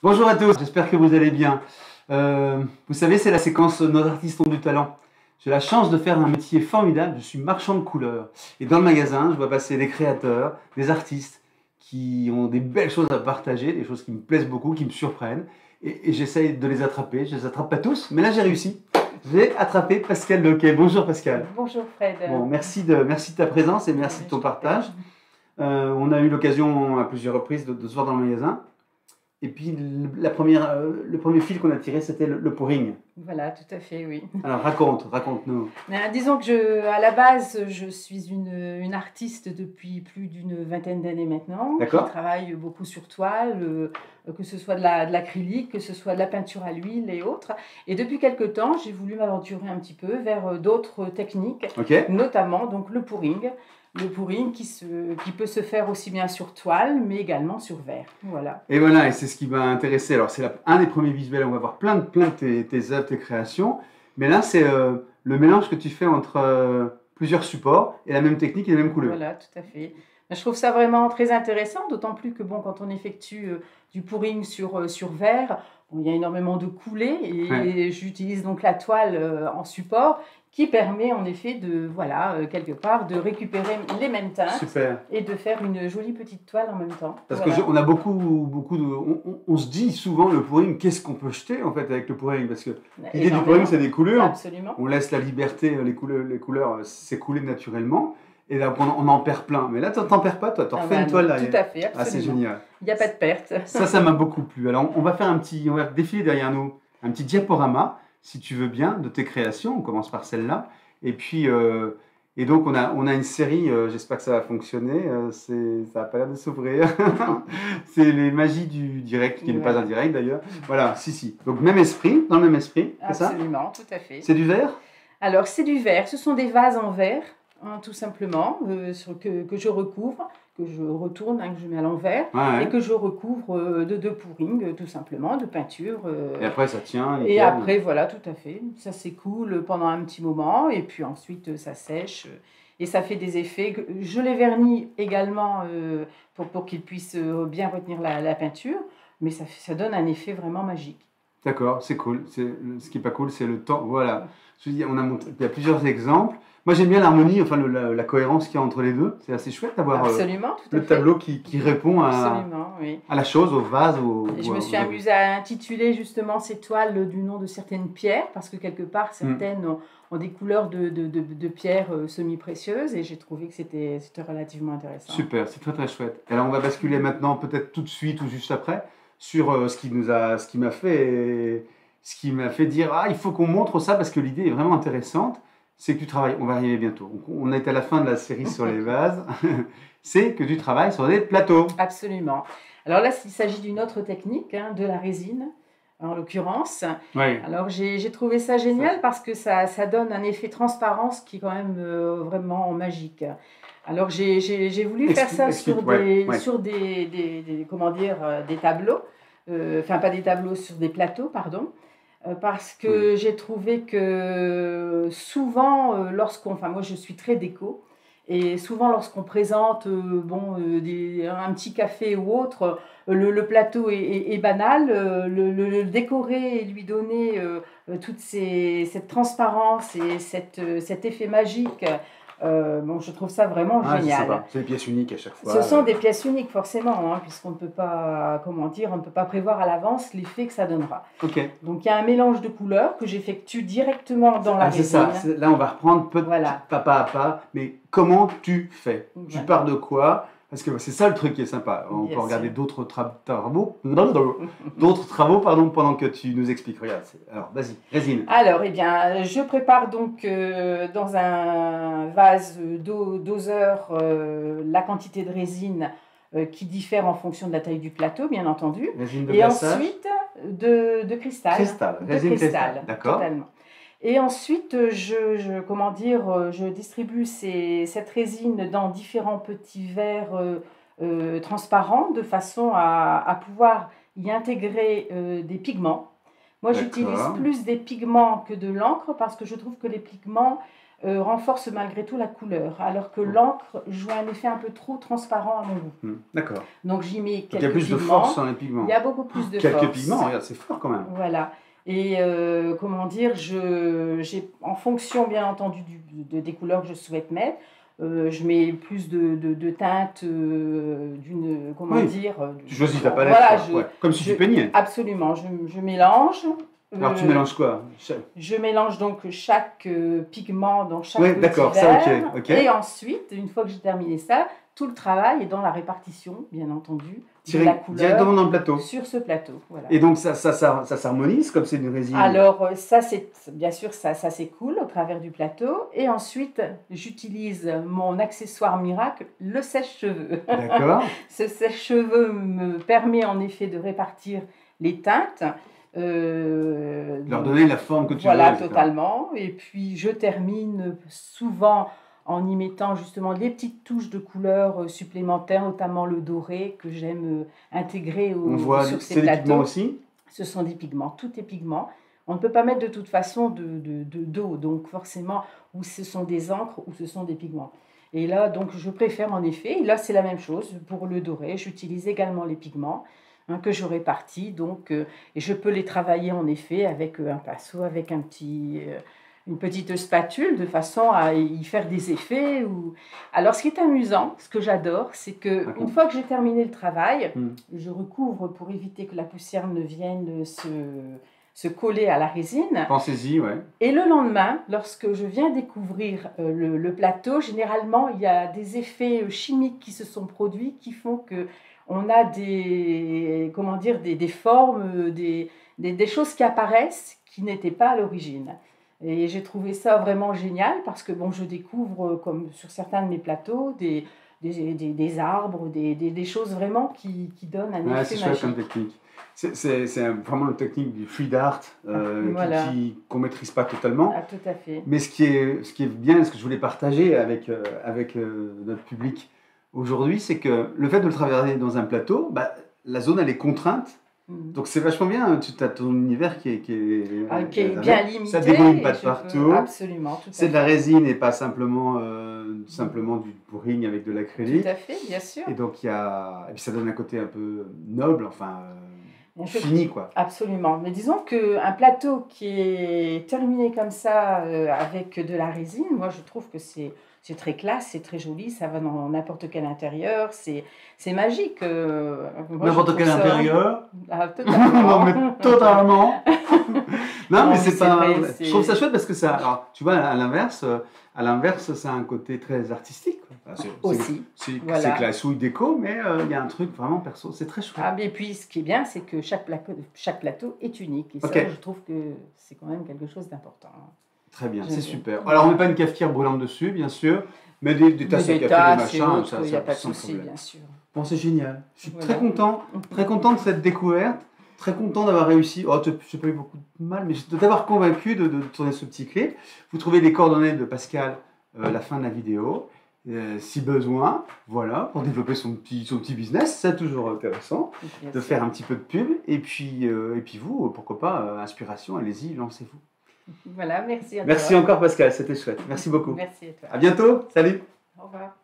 Bonjour à tous, j'espère que vous allez bien. Vous savez, c'est la séquence Nos artistes ont du talent. J'ai la chance de faire un métier formidable, je suis marchand de couleurs. Et dans le magasin, je vois passer des créateurs, des artistes qui ont des belles choses à partager, des choses qui me plaisent beaucoup, qui me surprennent. Et j'essaye de les attraper, je les attrape pas tous, mais là j'ai réussi. J'ai attrapé Pascal Loquet. Bonjour Pascal. Bonjour Fred. Bon, merci de ta présence et merci de ton partage. On a eu l'occasion à plusieurs reprises de se voir dans le magasin. Et puis, le premier fil qu'on a tiré, c'était le pouring. Voilà, tout à fait, oui. Alors, raconte-nous. Disons que à la base, je suis une artiste depuis plus d'une vingtaine d'années maintenant. D'accord. Je travaille beaucoup sur toile, que ce soit de l'acrylique, que ce soit de la peinture à l'huile et autres. Et depuis quelque temps, j'ai voulu m'aventurer un petit peu vers d'autres techniques, notamment donc le pouring. Le pouring qui peut se faire aussi bien sur toile, mais également sur verre. Voilà. Et voilà, et c'est ce qui m'a intéressé. Alors, c'est un des premiers visuels, on va voir plein de tes œuvres, tes créations. Mais là, c'est le mélange que tu fais entre plusieurs supports et la même technique et la même couleur. Voilà, tout à fait. Je trouve ça vraiment très intéressant, d'autant plus que quand on effectue du pouring sur verre, il y a énormément de coulées et j'utilise donc la toile en support qui permet en effet de, quelque part, de récupérer les mêmes teintes. Super. Et de faire une jolie petite toile en même temps. Parce qu'on a beaucoup de... On se dit souvent, le pouring, qu'est-ce qu'on peut jeter en fait avec le pouring? Parce que l'idée du pouring, c'est des couleurs. Absolument. On laisse la liberté, les couleurs s'écouler naturellement. Et là, on en perd plein. Mais là, tu n'en perds pas, toi. Tu refais une toile là. Tout à fait, absolument. Ah, c'est génial. Il n'y a pas de perte. Ça m'a beaucoup plu. Alors, on va défiler derrière nous un petit diaporama, si tu veux bien, de tes créations. On commence par celle-là. Et puis, et donc, on a une série, j'espère que ça va fonctionner. Ça n'a pas l'air de s'ouvrir. C'est les magies du direct, qui n'est pas un direct d'ailleurs. Voilà, si. Donc, même esprit, dans le même esprit, c'est ça? Absolument, tout à fait. C'est du verre? Alors, c'est du verre. Ce sont des vases en verre. Tout simplement, que je recouvre, que je retourne, que je mets à l'envers, et que je recouvre de pouring, tout simplement, de peinture. Et après, ça tient. Et après, voilà, tout à fait. Ça s'écoule pendant un petit moment, et puis ensuite, ça sèche, et ça fait des effets. Je les vernis également pour qu'ils puissent bien retenir la peinture, mais ça donne un effet vraiment magique. D'accord, c'est cool. Ce qui n'est pas cool, c'est le temps. Voilà. Il y a plusieurs exemples. Moi, j'aime bien l'harmonie, enfin la cohérence qu'il y a entre les deux. C'est assez chouette d'avoir le tableau qui répond à la chose, au vase. Je me suis amusée à intituler justement ces toiles du nom de certaines pierres, parce que quelque part, certaines ont des couleurs de pierres semi-précieuses, et j'ai trouvé que c'était relativement intéressant. Super, c'est très très chouette. Alors, on va basculer maintenant, peut-être tout de suite ou juste après, sur ce qui m'a fait dire « Ah, il faut qu'on montre ça, parce que l'idée est vraiment intéressante ». C'est que tu travailles, on va arriver bientôt. On est à la fin de la série sur les vases. C'est que tu travailles sur des plateaux. Absolument. Alors là, il s'agit d'une autre technique, de la résine, en l'occurrence. Oui. Alors j'ai trouvé ça génial parce que ça donne un effet transparence qui est quand même vraiment magique. Alors j'ai voulu faire ça sur des tableaux, enfin pas des tableaux, sur des plateaux, pardon. Parce que j'ai trouvé que souvent, moi je suis très déco, et souvent lorsqu'on présente un petit café ou autre, le plateau est banal, le décorer et lui donner toute cette transparence et cet effet magique. Je trouve ça vraiment génial. C'est des pièces uniques à chaque fois. Ce sont des pièces uniques forcément, puisqu'on ne peut pas, on ne peut pas prévoir à l'avance l'effet que ça donnera. Okay. Donc il y a un mélange de couleurs que j'effectue directement dans la résine. C'est ça. Là, on va reprendre pas à pas, mais comment tu fais? Tu pars de quoi? Parce que c'est ça le truc qui est sympa. On peut regarder d'autres travaux pendant que tu nous expliques. Regarde. Alors, vas-y, résine. Alors, je prépare donc dans un vase doseur la quantité de résine qui diffère en fonction de la taille du plateau, bien entendu. Résine de glaçage. Et ensuite de cristal. Résine cristal, d'accord. Totalement. Et ensuite, je distribue cette résine dans différents petits verres transparents, de façon à pouvoir y intégrer des pigments. Moi, j'utilise plus des pigments que de l'encre, parce que je trouve que les pigments renforce malgré tout la couleur, alors que l'encre joue un effet un peu trop transparent à mon goût. D'accord. Donc j'y mets Il y a quelques plus de pigments. force dans les pigments. Il y a beaucoup plus de Quelques force. pigments, regarde, c'est fort quand même. Voilà. Et comment dire, en fonction bien entendu des couleurs que je souhaite mettre, je mets plus de teintes comment Oui. dire. Tu choisis ta palette, Voilà, quoi. Ouais. Comme si tu peignais. Absolument, je mélange. Alors tu mélanges quoi? Je mélange donc chaque pigment dans chaque Oui, petit d'accord, ça, verre. ok. Et ensuite, une fois que j'ai terminé ça, tout le travail est dans la répartition, bien entendu, de la couleur directement dans le plateau. sur ce plateau. Voilà. Et donc ça s'harmonise comme c'est une résine. Alors ça, bien sûr, ça s'écoule au travers du plateau. Et ensuite, j'utilise mon accessoire miracle, le sèche-cheveux. D'accord. Ce sèche-cheveux me permet en effet de répartir les teintes. Leur donner la forme que tu veux. Voilà, totalement. Et puis je termine souvent en y mettant justement des petites touches de couleurs supplémentaires, notamment le doré que j'aime intégrer sur ces plateaux. Des pigments aussi? Ce sont des pigments, tout est pigment. On ne peut pas mettre de toute façon d'eau, donc forcément, ou ce sont des encres ou ce sont des pigments. Et là, donc, je préfère en effet, et là c'est la même chose pour le doré, j'utilise également les pigments que je répartis, donc, et je peux les travailler en effet avec un pinceau, avec une petite spatule, de façon à y faire des effets. Alors, ce qui est amusant, ce que j'adore, c'est qu'une fois que j'ai terminé le travail, je recouvre pour éviter que la poussière ne vienne se coller à la résine. Pensez-y, ouais. Et le lendemain, lorsque je viens découvrir le plateau, généralement, il y a des effets chimiques qui se sont produits qui font que on a des formes, des choses qui apparaissent qui n'étaient pas à l'origine. Et j'ai trouvé ça vraiment génial parce que bon, je découvre, comme sur certains de mes plateaux, des arbres, des choses vraiment qui donnent un effet magique. C'est chouette comme technique. C'est vraiment une technique du free art voilà. qu'on ne maîtrise pas totalement. Ah, tout à fait. Mais ce qui est bien, ce que je voulais partager avec notre public aujourd'hui, c'est que le fait de le travailler dans un plateau, la zone elle est contrainte. Donc c'est vachement bien, tu as ton univers qui est bien limité. Ça dégouline pas de partout. Absolument. C'est de la résine et pas simplement du bourring avec de l'acrylique. Tout à fait, bien sûr. Et donc et puis ça donne un côté un peu noble, enfin fini quoi. Absolument. Mais disons qu'un plateau qui est terminé comme ça avec de la résine, moi je trouve que c'est très classe, c'est très joli, ça va dans n'importe quel intérieur, c'est magique. N'importe quel intérieur. Totalement. Non mais totalement. Non mais c'est pas. Je trouve ça chouette parce que ça. Alors tu vois à l'inverse, ça a un côté très artistique. Aussi. C'est classouille déco, mais il y a un truc vraiment perso, c'est très chouette. Et puis ce qui est bien, c'est que chaque plateau est unique. Et ça, je trouve que c'est quand même quelque chose d'important. Très bien, c'est super. Alors, on ne met pas une cafetière brûlante dessus, bien sûr, mais des tasses à café, des machins, ça, il n'y a pas de souci, bien sûr. Bon, c'est génial. Je suis très content de cette découverte, très content d'avoir réussi. Oh, je n'ai pas eu beaucoup de mal, mais de t'avoir convaincu de tourner ce petit clip. Vous trouvez les coordonnées de Pascal à la fin de la vidéo. Si besoin, voilà, pour développer son petit business, c'est toujours intéressant de faire un petit peu de pub. Et puis vous, pourquoi pas, inspiration, allez-y, lancez-vous. Voilà, merci à toi. Merci encore Pascal, c'était chouette. Merci beaucoup. Merci à toi. À bientôt, salut. Au revoir.